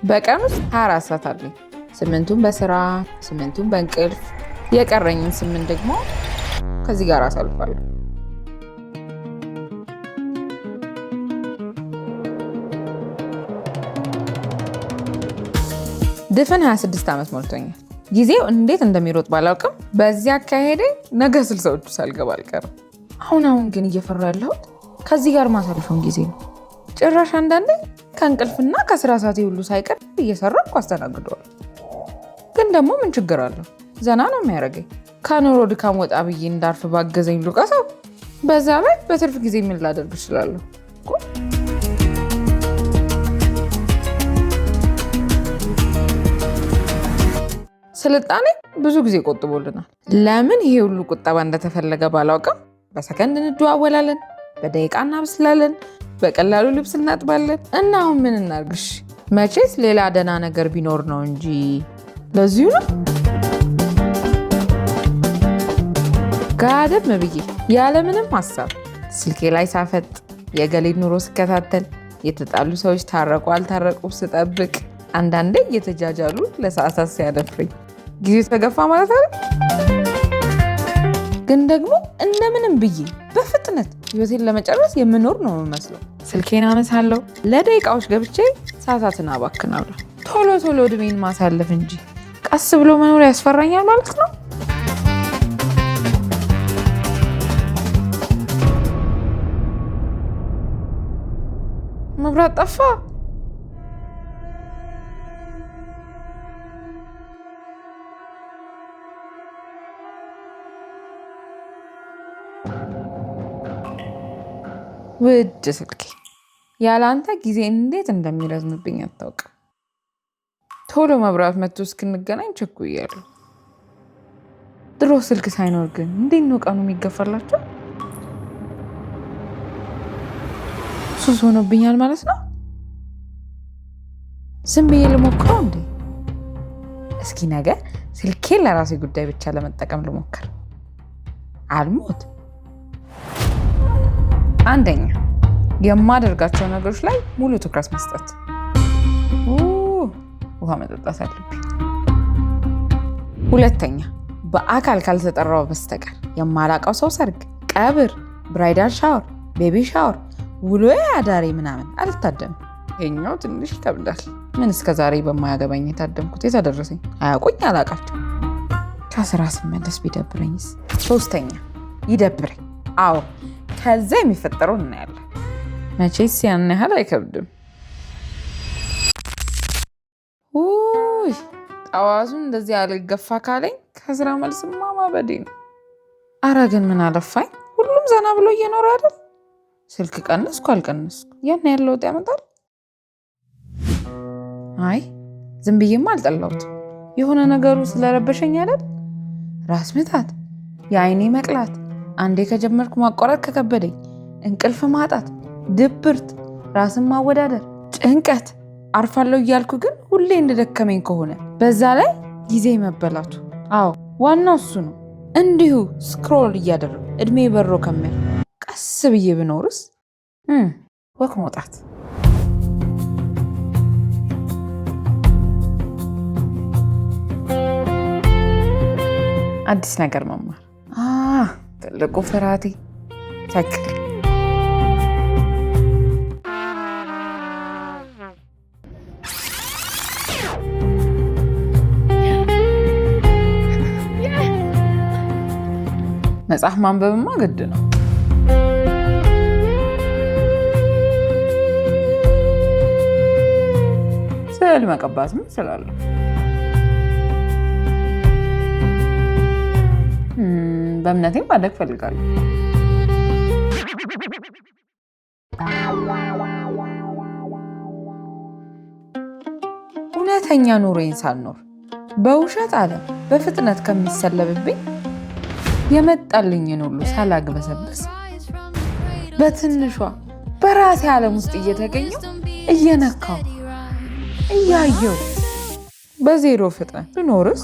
በቀን ውስጥ 24 ሰዓት አለኝ። 8ቱን በስራ 8ቱን በእንቅልፍ የቀረኝን 8 ደግሞ ከዚህ ጋር አሳልፋለሁ። ድፍን 26 ዓመት ሞልቶኛል። ጊዜው እንዴት እንደሚሮጥ ባላውቅም በዚያ አካሄዴ ነገ 60ዎቹ ሳልገባ አልቀርም። አሁን ግን እየፈራ ያለሁት ከዚህ ጋር ማሳልፈውን ጊዜ ነው። ጭራሽ አንዳንዴ ከእንቅልፍና ከስራ ሰዓቴ ሁሉ ሳይቀር እየሰራሁ አስተናግደዋል። ግን ደግሞ ምን ችግር አለው? ዘና ነው የሚያደርገኝ። ከኑሮ ድካም ወጣ ብዬ እንዳርፍ ባገዘኝ ሉቃሰው። በዛ ላይ በትርፍ ጊዜ ምን ላደርግ እችላለሁ? ስልጣኔ ብዙ ጊዜ ቆጥቦልናል። ለምን ይሄ ሁሉ ቁጠባ እንደተፈለገ ባላውቅም በሰከንድ እንደዋወላለን፣ በደቂቃ እናብስላለን፣ በቀላሉ ልብስ እናጥባለን። እና አሁን ምን እናርግሽ? መቼስ ሌላ ደህና ነገር ቢኖር ነው እንጂ ለዚሁ ነው። ጋደም ብዬ ያለምንም ሀሳብ ስልኬ ላይ ሳፈጥ፣ የገሌን ኑሮ ስከታተል፣ የተጣሉ ሰዎች ታረቁ አልታረቁ ስጠብቅ፣ አንዳንዴ እየተጃጃሉ ለሰዓታት ሲያደፍረኝ ጊዜ ተገፋ ማለት አለ። ግን ደግሞ እንደምንም ብዬ በፍጥነት ህይወቴን ለመጨረስ የምኖር ነው የምመስለው። ስልኬን አነሳለሁ፣ ለደቂቃዎች ገብቼ ሰዓታትን አባክናለሁ። ቶሎ እድሜን ማሳለፍ እንጂ ቀስ ብሎ መኖር ያስፈራኛል ማለት ነው። መብራት ጠፋ። ውድ ስልኬ፣ ያለ አንተ ጊዜ እንዴት እንደሚረዝምብኝ አታውቅም። ቶሎ መብራት መጥቶ እስክንገናኝ ቸኩያለሁ። ድሮ ስልክ ሳይኖር ግን እንዴት ነው ቀኑ የሚገፋላቸው? ሱስ ሆኖብኛል ማለት ነው። ዝም ብዬ ልሞክረው እንዴ? እስኪ ነገ ስልኬን ለራሴ ጉዳይ ብቻ ለመጠቀም ልሞክር። አልሞት። አንደኛ፣ የማደርጋቸው ነገሮች ላይ ሙሉ ትኩረት መስጠት። ውሃ መጠጣት አለብኝ። ሁለተኛ፣ በአካል ካልተጠራው በስተቀር የማላውቀው ሰው ሰርግ፣ ቀብር፣ ብራይዳል ሻወር፣ ቤቢ ሻወር፣ ውሎ አዳሬ ምናምን አልታደምም። ይሄኛው ትንሽ ይከብዳል። ምን እስከዛሬ በማያገባኝ የታደምኩት የተደረሰኝ አያውቁኝ አላውቃቸው። ከስራ ስመለስ ቢደብረኝስ? ሶስተኛ፣ ይደብረኝ። አዎ፣ ከዛ የሚፈጠረው እናያለን። መቼስ ያን ያህል አይከብድም። ውይ ጠዋቱን እንደዚህ አልገፋ ካለኝ ከስራ መልስማ ማበዴ ነው። አረ ግን ምን አለፋኝ፣ ሁሉም ዘና ብሎ እየኖረ አይደል? ስልክ ቀነስኩ አልቀነስኩ ያን ያህል ለውጥ ያመጣል? አይ ዝም ብዬማ አልጠላሁትም። የሆነ ነገሩ ስለረበሸኝ አይደል? ራስ ምታት፣ የአይኔ መቅላት፣ አንዴ ከጀመርኩ ማቋረጥ ከከበደኝ፣ እንቅልፍ ማጣት፣ ድብርት፣ ራስን ማወዳደር፣ ጭንቀት፣ አርፋለሁ እያልኩ ግን ሁሌ እንደደከመኝ ከሆነ በዛ ላይ ጊዜ መበላቱ። አዎ ዋናው እሱ ነው። እንዲሁ ስክሮል እያደረጉ እድሜ በሮ ከሚያል ቀስ ብዬ ብኖርስ? ወክ መውጣት፣ አዲስ ነገር መማር፣ ትልቁ ፍርሃቴ ሳይክል። መጽሐፍ ማንበብማ ግድ ነው። ስዕል መቀባትም እችላለሁ። በእምነቴም ማደግ ፈልጋለሁ። እውነተኛ ኑሮዬን ሳልኖር በውሸት ዓለም በፍጥነት ከሚሰለብብኝ የመጣልኝን ሁሉ ሳላግበሰብስ በትንሿ በራሴ ዓለም ውስጥ እየተገኘው እየነካው እያየው በዜሮ ፍጥነት ብኖርስ?